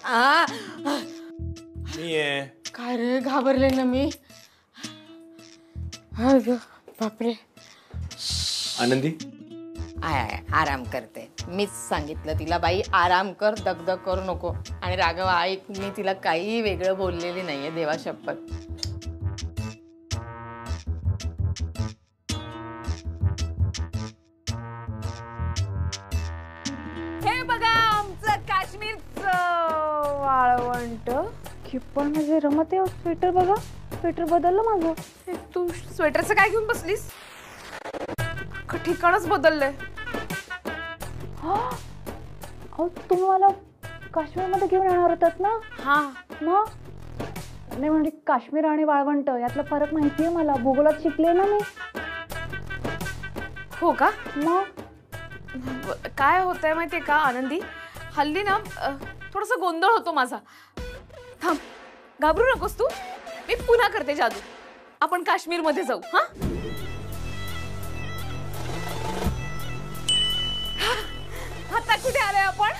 आ मी आहे. काय रे घाबरले ना मी. बापरे. आनंदी आय आराम करते. मीच सांगितलं तिला बाई आराम कर, दगदग करू नको. आणि राघव ऐक, मी तिला काही वेगळं बोललेली नाहीये, देवा शपथ. हे बघा आमचं काश्मीरचं वाळवंट. पण म्हणजे रमते स्वेटर बघा, स्वेटर बदललं माझं. तू स्वेटरचं काय घेऊन बसलीस? ठिकाणच बदललंय. अहो तुम्ही मला काश्मीरमध्ये घेऊन येणार होतात ना? हा मग नाही म्हणजे काश्मीर आणि वाळवंट यातला फरक माहितीये मला, भूगोलात शिकले ना मी. हो का? मग काय होतंय माहितीये का आनंदी, हल्ली ना थोडासा गोंधळ होतो माझा. थांब, घाबरू नकोस तू, मी पुन्हा करते जादू. आपण काश्मीर मध्ये जाऊ. हा आता कुठे आलोय आपण?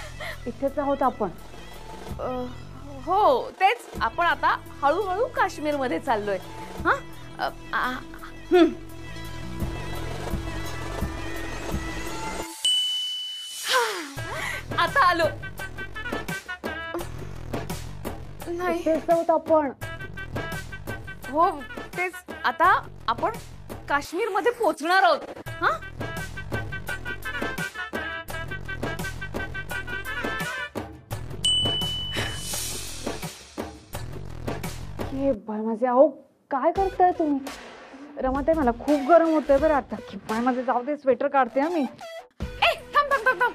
इथेच आहोत आपण. हो तेच, आपण आता हळूहळू काश्मीर मध्ये चाललोय. हा आता आलो. नाही इथेच आहोत आपण. हो तेच, आता आपण काश्मीर मध्ये पोहोचणार आहोत. हा हे बाय माझे, अहो काय करताय तुम्ही? रमाताई मला खूप गरम होतंय बरं आता. की बाय माझे, जाऊ दे, स्वेटर काढते हा मी. ए थांब थांब थांब थांब,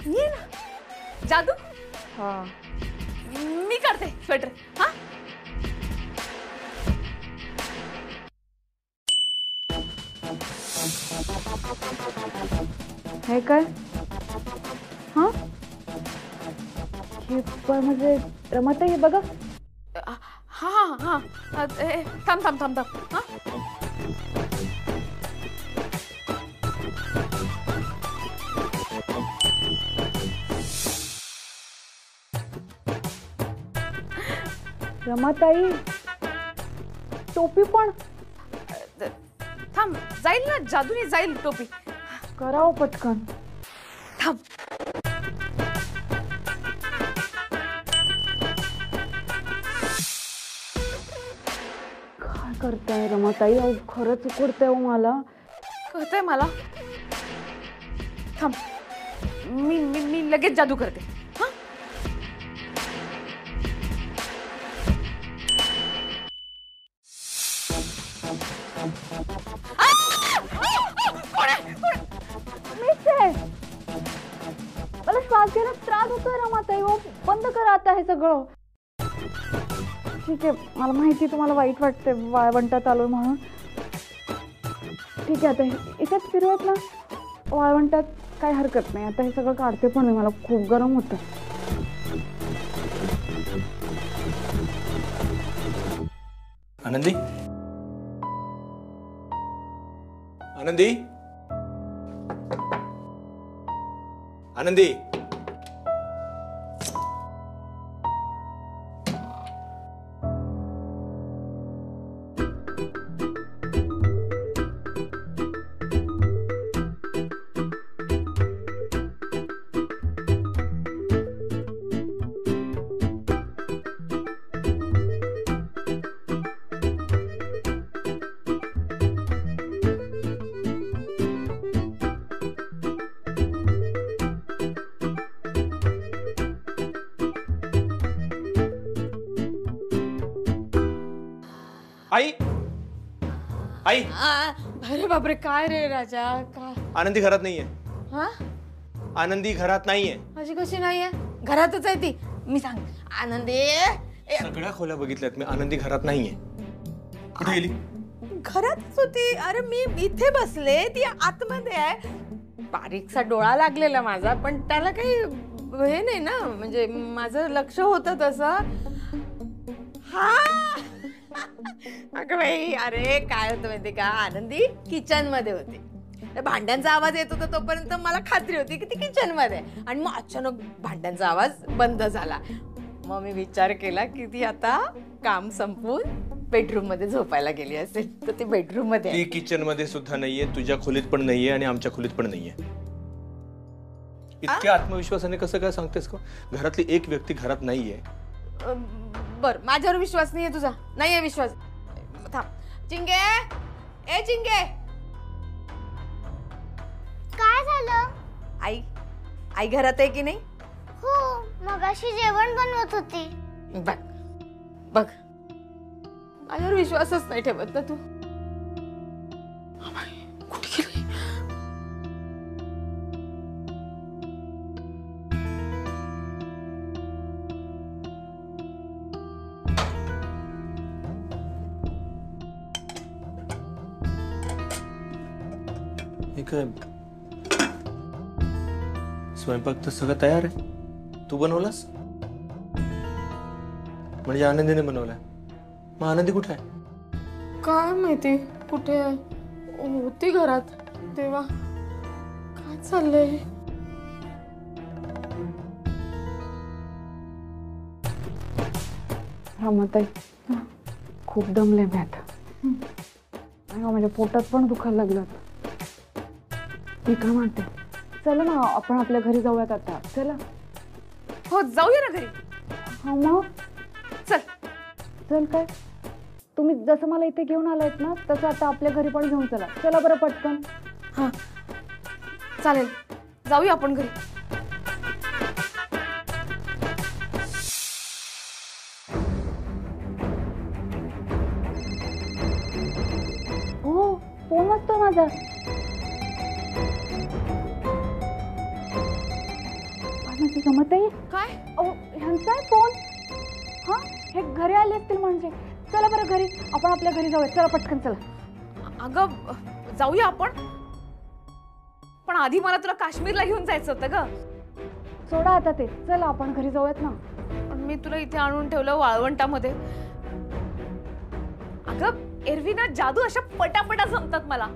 ये ना जादू. हा मी काढते स्वेटर. हा हे काय? हा हे बाय माझे, रमाताई हे बघा. हा हा हा, थांब थांब थांब थांब. हा रमाताई टोपी पण. थांब, जाईल ना जादूने, जाईल टोपी. करावं पटकन. थांब. काय करताय रमाताई? अहो खरंच उकडतंय हो मला. कळतंय मला. थांब, मी मी मी लगेच जादू करते. हा मला श्वास घेण्यात त्रास होतोय रमाताई. हो बंद करा आता हे सगळं. ठीक आहे, मला माहिती तुम्हाला वाईट वाटते वाळवंटात आलोय म्हणून. ठीक आहे, आता इथेच फिरूयात ना वाळवंटात, काय हरकत नाही. आता हे सगळं काढते पण मी, मला खूप गरम होतं. आनंदी, आनंदी, आनंदी. आई, आई. अरे बापरे, काय रे राजा? काय? आनंदी घरात नाहीये. हा आनंदी घरात नाहीये. माझी कशी नाहीये? घरातच आहे ती. मी सांग आनंदी. सगळ्या खोल्या बघितल्यात मी, आनंदी घरात नाहीये. कुठे गेली? घरातच होती. अरे मी इथे बसले, ती आतमध्ये आहे. बारीकसा डोळा लागलेला माझा, पण त्याला काही हे नाही ना, म्हणजे माझं लक्ष होतं तसं. हा अगं बाई, अरे काय होतं माहिती का, आनंदी किचन मध्ये होती. भांड्यांचा आवाज येत होता तोपर्यंत मला खात्री होती की ती किचन मध्ये, आणि मग अचानक भांड्यांचा आवाज बंद झाला. मग मी विचार केला की ती आता काम संपवून बेडरूम मध्ये झोपायला गेली असेल, तर ती बेडरूम मध्ये ती आहे. किचन मध्ये सुद्धा नाहीये, तुझ्या खोलीत पण नाहीये आणि आमच्या खोलीत पण नाहीये. इतक्या आत्मविश्वासाने कसं काय सांगतेस का? घरातली एक व्यक्ती घरात नाहीये. बर, माझ्यावर विश्वास नाहीये तुझा? नाहीये विश्वास? थांब. चिंगे, ए चिंगे, काय झालं? आई घरात आहे की नाही? हो, मगाशी जेवण बनवत होती. बघ बघ, माझ्यावर विश्वासच नाही ठेवत ना तू. कुठे गेली? हे काय, स्वयंपाक तर सगळं तयार आहे. तू बनवलास म्हणजे आनंदीने बनवलाय. मग आनंदी कुठे आहे? काय माहिती कुठे आहे. होती घरात तेव्हा. काय चाललंय? रमाताई, खूप दमले मी आता. माझ्या पोटात पण दुखायला लागलं. मी काय म्हणते, चला ना आपण आपल्या घरी जाऊयात आता. चला. हो, जाऊया ना घरी. हा मग चल. चल. काय तुम्ही जसं मला इथे घेऊन आलायत ना, तसं आता आपल्या घरी पण घेऊन चला. चला बरं पटकन. हा, चालेल, जाऊया आपण घरी. हो, फोन वाजतोय माझा. जमत आहे. काय? ह्यांचा आहे फोन. हा, हे घरी आले असतील म्हणजे. चला बरं घरी, आपण आपल्या घरी जाऊया. चला पटकन चला. अगं, जाऊया आपण, पण आधी मला तुला काश्मीरला घेऊन जायचं होतं ग. सोडा आता ते. चला आपण घरी जाऊयात ना. पण मी तुला इथे आणून ठेवलं वाळवंटामध्ये. अगं एरवी ना जादू अशा पटापटा जमतात मला.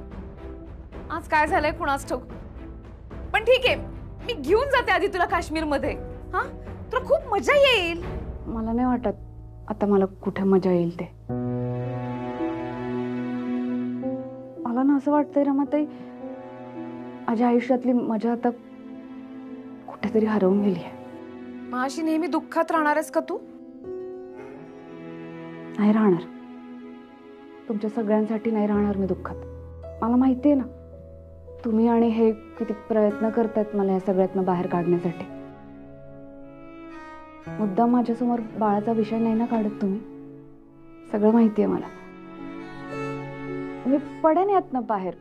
आज काय झालंय कुणास ठाऊक. पण ठीक आहे, मी घेऊन जाते आधी तुला काश्मीरमध्ये. हा, तुला खूप मजा येईल. मला नाही वाटत आता मला कुठे मजा येईल ते. मला ना असं वाटतंय रमाताई, माझ्या आयुष्यातली मजा आता कुठेतरी हरवून गेली आहे. माझी नेहमी दुःखात राहणार आहेस का तू? नाही राहणार. तुमच्या सगळ्यांसाठी नाही राहणार मी दुःखात. मला माहिती आहे ना, तुम्ही आणि हे किती प्रयत्न करतायत मला या सगळ्यातनं बाहेर काढण्यासाठी. मुद्दाम माझ्यासमोर बाळाचा विषय नाही ना काढत तुम्ही. सगळं माहिती आहे मला. मी पडेन यातनं बाहेर.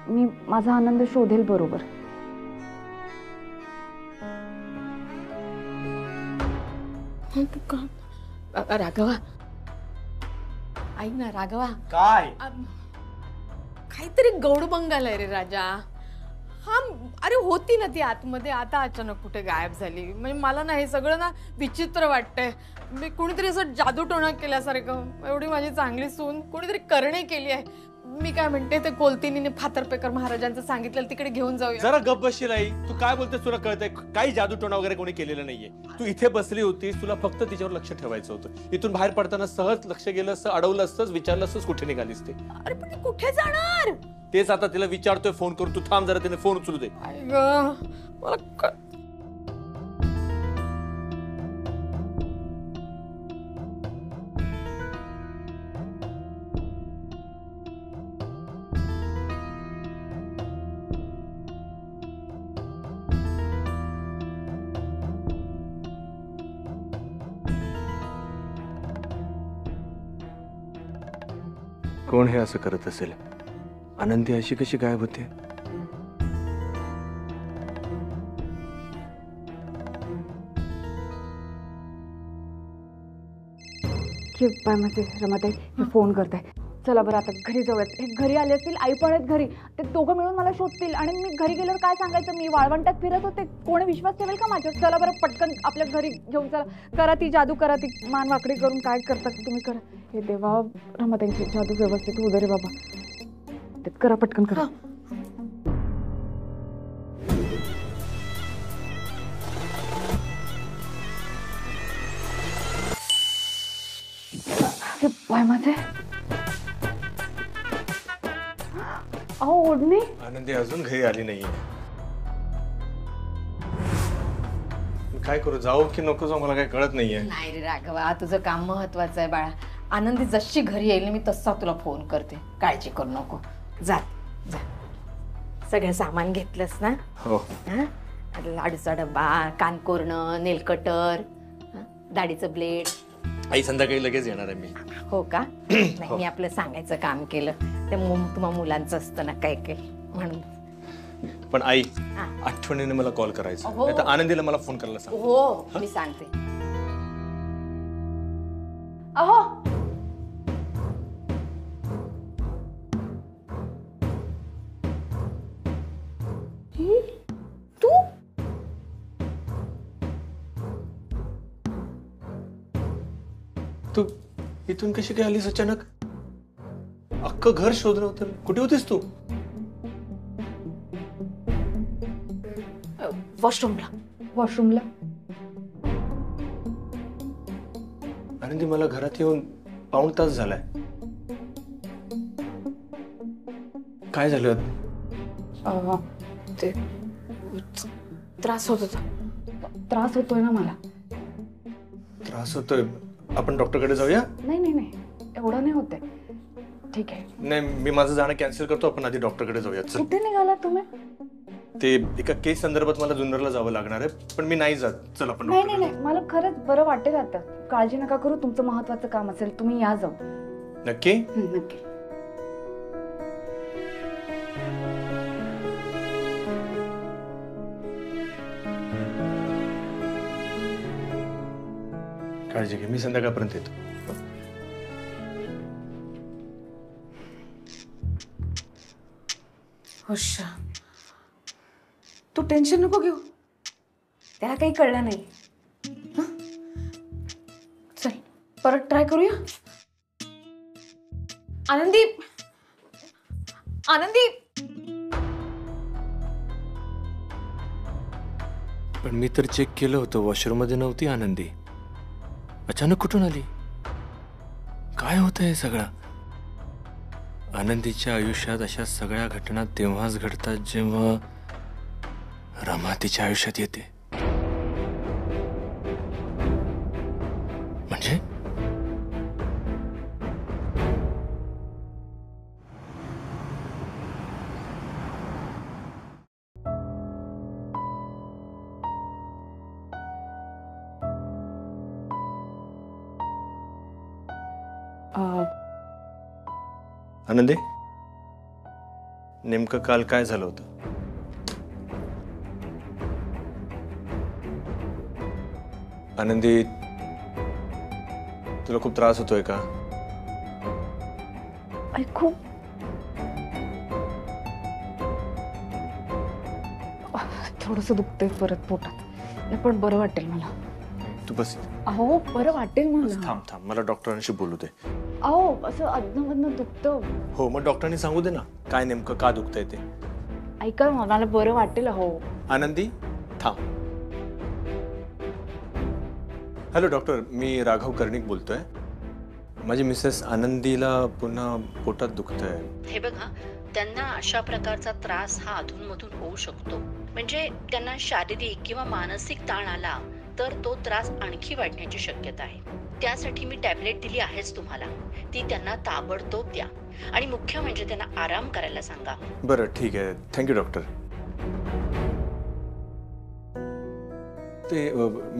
मी माझा आनंद शोधेल बरोबर. राघवा, ऐक ना राघवा. काय? काहीतरी गौड बंगाल रे राजा. हा, अरे होती ना ती आतमध्ये, आता अचानक कुठे गायब झाली. म्हणजे मला ना हे सगळं ना विचित्र वाटतंय. मी कुणीतरी असं जादूटोणा केल्यासारखं. एवढी माझी चांगली सून कोणीतरी करणे केली आहे. मी काय म्हणते, ते कोलतिनीने फातर्पेकर महाराजांचं सांगितलं तिकडे घेऊन जाऊया. जरा गप्प बसशील आई. तू काय बोलतेस तुला कळतंय? काही जादूटोणा वगैरे कोणी केलेलं नाहीये. तू इथे बसली होतीस, तुला फक्त तिच्यावर लक्ष ठेवायचं होतं. इथून बाहेर पडताना सहज लक्ष गेलं असतं, अडवलं असतंच, विचारलं असतंच कुठे निघालीस ते. अरे पण ती कुठे जाणार? तेच आता तिला विचारतोय फोन करून. तू थांब जरा, तिने फोन उचलू दे. मला कोण हे असं करत असेल? आनंदी अशी कशी गायब होते? बाय माझे रमाताई, मी फोन करते. चला बरं आता घरी जाऊयात. हे घरी आले असतील, आई पण आहेत घरी. ते दोघं मिळून मला शोधतील आणि मी घरी गेल्यावर काय सांगायचं? मी वाळवंटात फिरत होते. कोणी विश्वास ठेवेल का माझ्यावर? चला बरं पटकन आपल्या घरी घेऊन चला. करा ती जादू, करा ती मान वाकडी करून. काय करतात तुम्ही करा. हे देवा, रमाताईंची जादू व्यवस्थित होऊ दे रे बाबा. ते करा पटकन करा. पाय माझे. अहो ओढणी. आनंदी अजून घरी आली नाहीये. मी काय करू, जाऊ की नको जाऊ मला काही कळत नाहीये. नाही रे राघवा, तुझं काम महत्वाचं आहे बाळा. आनंदी जशी घरी येईल ना मी तसा तुला फोन करते, काळजी करू नको. जा जा. सगळं सामान घेतलंस ना? हो. हा? लाडूचा डब्बा, कानकोरणं, नेलकटर, दाढीचं ब्लेड. आई संध्याकाळी लगेच येणार आहे मी. हो का? नाही, मी आपलं सांगायचं काम केलं. ते तुम्हा मुलांचं असतं ना काय काय म्हणून. पण आई हा. आठवणीने मला कॉल करायचा, हो. नाही तर आनंदीला मला फोन करायला सांग. हो मी सांगते. अहो तू तू इथून कशी काय आलीस अचानक? अख्खं घर शोधलं होतं. कुठे होतीस तू? वॉशरूमला. वॉशरूमला. आनंदी मला घरात येऊन पाऊण तास झालाय. काय झालं? ते त्रास होत होता. त्रास होतोय ना मला. त्रास होतोय. आपण डॉक्टरकडे जाऊया? नाही नाही नाही, एवढं नाही होते. ठीक आहे. नाही, मी माझं जाणं कॅन्सल करतो. आपण आधी डॉक्टरकडे जाऊया. चल. कुठे निघाला तुम्ही? ते एका केस संदर्भात मला जुन्नरला जावं लागणार आहे, पण मी नाही जात. चल आपण नाही नाही डॉक्टरकडे नाही, मला खरंच बरं वाटेल आता. काळजी नका करू, तुमचं महत्वाचं काम असेल तुम्ही या जाऊ. जाऊ. नक्की? नक्की. काळजी घे. मी संध्याकाळपर्यंत येतो. हुश्शा, तू टेन्शन नको घेऊ. त्याला काही कळलं नाही. हं? चल परत ट्राय करूया. आनंदी, आनंदी. पण मी तर चेक केलं होतं, वॉशरूम मध्ये नव्हती आनंदी. अचानक कुठून आली? काय होतं हे सगळं? आनंदीच्या आयुष्यात अशा सगळ्या घटना तेव्हाच घडतात जेव्हा रमा तिच्या आयुष्यात येते. म्हणजे आनंदी, नेमकं काल काय झालं होतं? आनंदी, तुला खूप त्रास होतोय का? ऐकू थोडस दुखतंय परत पोटात, नाही पण बरं वाटेल मला. तू बस. अहो बरं वाटेल मला. थांब थांब, मला डॉक्टरांशी बोलू दे. अहो असं अधनमधनं दुखतं. हो, मग डॉक्टरांनी सांगू दे ना काय नेमकं का दुखतंय ते. ऐका मला बरं वाटेल. हो आनंदी थांब. हॅलो डॉक्टर, मी राघव कर्णिक बोलतोय. माझी मिसेस आनंदीला पुन्हा पोटात दुखतंय. हे बघा, त्यांना अशा प्रकारचा त्रास हा अधूनमधून होऊ शकतो. म्हणजे त्यांना शारीरिक किंवा मानसिक ताण आला तर तो त्रास आणखी वाढण्याची शक्यता आहे. त्यासाठी मी टॅबलेट दिली आहेच तुम्हाला. ती त्यांना ताबडतोब द्या आणि मुख्य म्हणजे त्यांना आराम करायला सांगा. बरं ठीक आहे, थँक्यू डॉक्टर. ते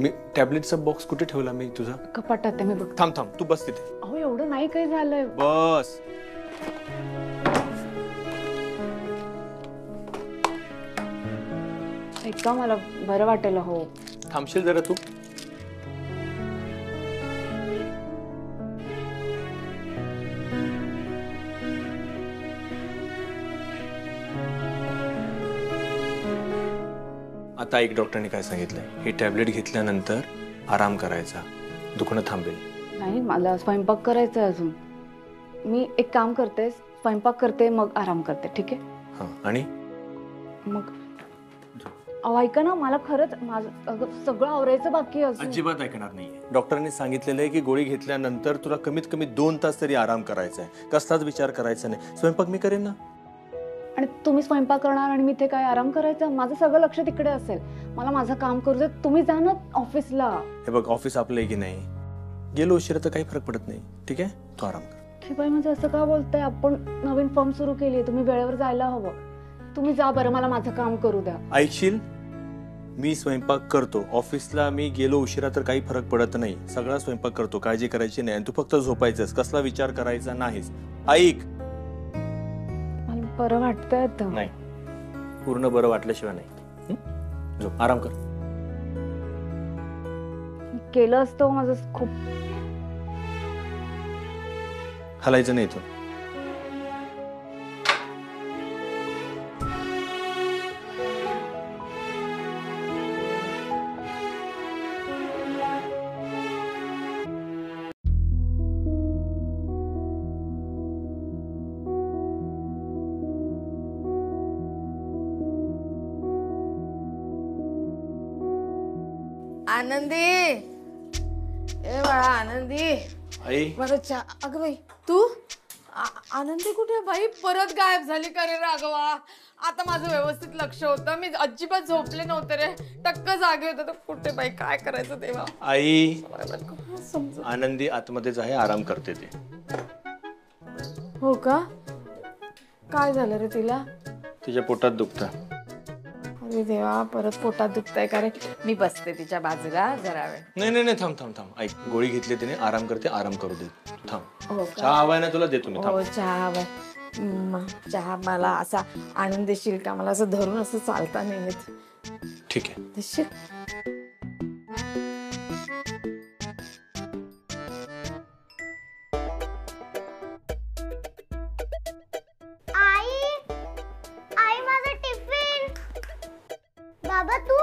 मी टॅबलेटचा बॉक्स कुठे ठेवला मी तुझा? कपाटात आहे, मी बघ. थांब थांब, तू बस तिथे. अहो एवढं नाही काही झालंय. बस. ऐका मला बरं वाटेल. हो थांबशील जरा तू? आता एक डॉक्टरने काय सांगितलंय, हे टॅबलेट घेतल्यानंतर आराम करायचा, दुखणं थांबेल. नाही, मला स्वयंपाक करायचा आहे अजून. मी एक काम करते, स्वयंपाक करते मग आराम करते. ठीक आहे? हां, आणि मग अहो ऐका ना, मला खरंच माझं सगळं आवरायचं बाकी आहे. अजिबात ऐकणार नाहीये. डॉक्टरांनी सांगितलेलं आहे की गोळी घेतल्यानंतर तुला कमीत कमी 2 तास तरी आराम करायचा आहे. कसलाच विचार करायचा नाही. स्वयंपाक मी करेन ना. आणि तुम्ही स्वयंपाक करणार आणि मी ते काय आराम करायचं? माझं सगळं लक्ष तिकडे असेल. मला माझं काम करू दे. तुम्ही जा ना ऑफिसला. हे बघ, ऑफिस आपलं आहे की नाही, गेलो उशिरा तर काही फरक पडत नाही. ठीक आहे, तू आराम कर. की बाई म्हणजे असं का बोलताय? आपण नवीन फर्म सुरू केली, तुम्ही वेळेवर जायला हवं. तुम्ही जा बरं, मला माझं काम करू द्या. ऐकशील, मी स्वयंपाक करतो. ऑफिसला मी गेलो उशिरा तर काही फरक पडत नाही. सगळा स्वयंपाक करतो, काळजी करायची नाही. आणि तू फक्त झोपायचंस, कसला विचार करायचा नाहीस. ऐक. मला बरं वाटतंय आता. नाही, पूर्ण बरं वाटल्याशिवाय नाही. झोप, आराम कर. केलं असतं माझं खूप. हलायचं नाही इथून. आनंदी, ए बाळा आनंदी, आई, मला चहा. अगं बाई तू आनंदी कुठे बाई? परत गायब झाली का रे राघवा? आता माझं व्यवस्थित लक्ष होतं, मी अजिबात झोपले नव्हते रे, टक्क जागे होते. तर कुठे बाई, काय करायचं तेव्हा? आई, समज. आनंदी आतमध्येच आहे, आराम करते ते. हो का? काय झालं रे तिला? तिच्या पोटात दुखतं. अरे देवा, परत पोटात दुखतंय का रे? मी बसते तिच्या बाजूला जरा वेळ. नाही नाही नाही, थांब थांब थांब. ऐक, गोळी घेतली तिने, आराम करते, आराम करू दे. थांब. हो चहा हवाय ना तुला? देतो मी. हो, थांब. चहा हवाय. चहा मला असा आणून देशील का? मला असं धरून असं चालता नाही येत. ठीक आहे. देशील? आई, आई माझा टिफिन. बाबा तू?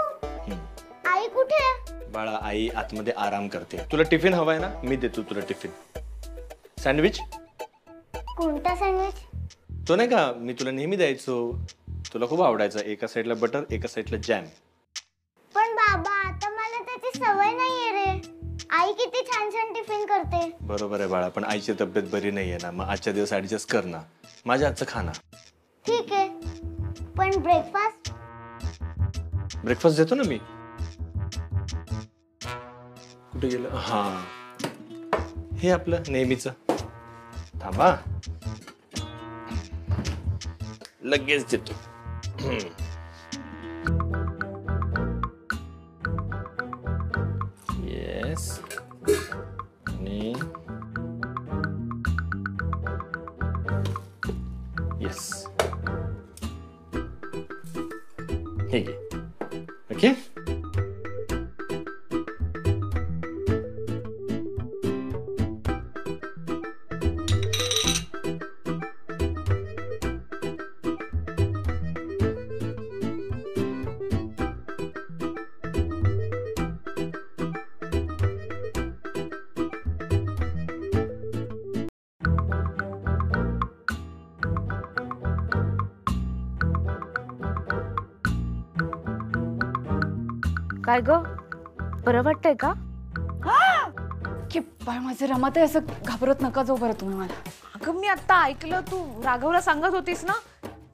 आई कुठे? बाळा, आई आतमध्ये आराम करते. तुला टिफिन हवाय ना? मी देतो तुला टिफिन. सँडविच? कोणता सँडविच? तो नाही का मी तुला नेहमी द्यायचो, तुला खूप आवडायचा. एका साईडला बटर, एका साईडला जॅम. पण बाबा आता मला त्याची सवय नाहीये रे. आई किती छान छान टिफिन करते. बरोबर आहे बाळा, पण आईची तब्येत बरी नाहीये ना, मग आजच्या दिवस ऍडजस्ट कर ना. माझ्या हातचं खा ना. ठीक आहे, पण ब्रेकफास्ट? ब्रेकफास्ट देतो ना मी. कुठे गेलं? हा, हे आपलं नेहमीचं. थांबा, लगेच देतो. येस. आणि येस, हे घे. ओके. काय ग, बरं वाटतंय का? की बाय माझे रमाताई, असं घाबरत नका जाऊ बरं तुम्ही मला. अगं मी आता ऐकलं, तू राघवला सांगत होतीस ना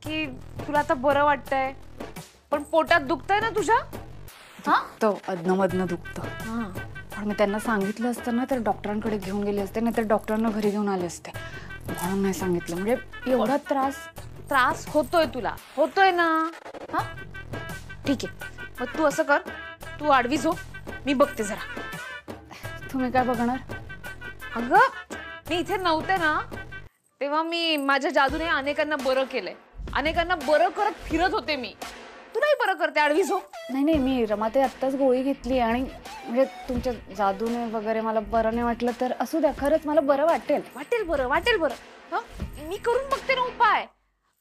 की तुला आता बरं वाटतंय, पण पोटात दुखतंय ना तुझ्या? तो अधनमधनं दुखतं. पण मी त्यांना सांगितलं असतं ना तर डॉक्टरांकडे घेऊन गेले असते, नाहीतर डॉक्टरांना घरी घेऊन आले असते. म्हणून नाही सांगितलं. म्हणजे एवढा त्रास होतोय तुला, होतोय ना? हा ठीक आहे, मग तू असं कर, तू आडवी झोप, मी बघते जरा. तुम्ही काय बघणार? अगं मी इथे नव्हते ना तेव्हा मी माझ्या जादूने अनेकांना बरं केलंय, अनेकांना बरं करत फिरत होते मी. तुलाही बरं करते, आडवी झोप. नाही नाही, मी रमाताई आत्ताच गोळी घेतली आणि म्हणजे तुमच्या जादूने वगैरे मला बरं नाही वाटलं तर असू द्या, खरंच मला बरं वाटेल. वाटेल बरं. हं? मी करून बघते ना उपाय.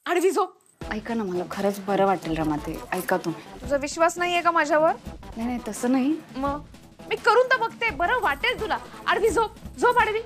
आडवी झोप. ऐका ना, मला खरंच बरं वाटेल रमाताई. ऐका तुम्ही. तुझा विश्वास नाहीये का माझ्यावर? नाही नाही, तसं नाही. मग मी करून तर बघते, बरं वाटेल तुला. आडवी झोप, झोप आडवी.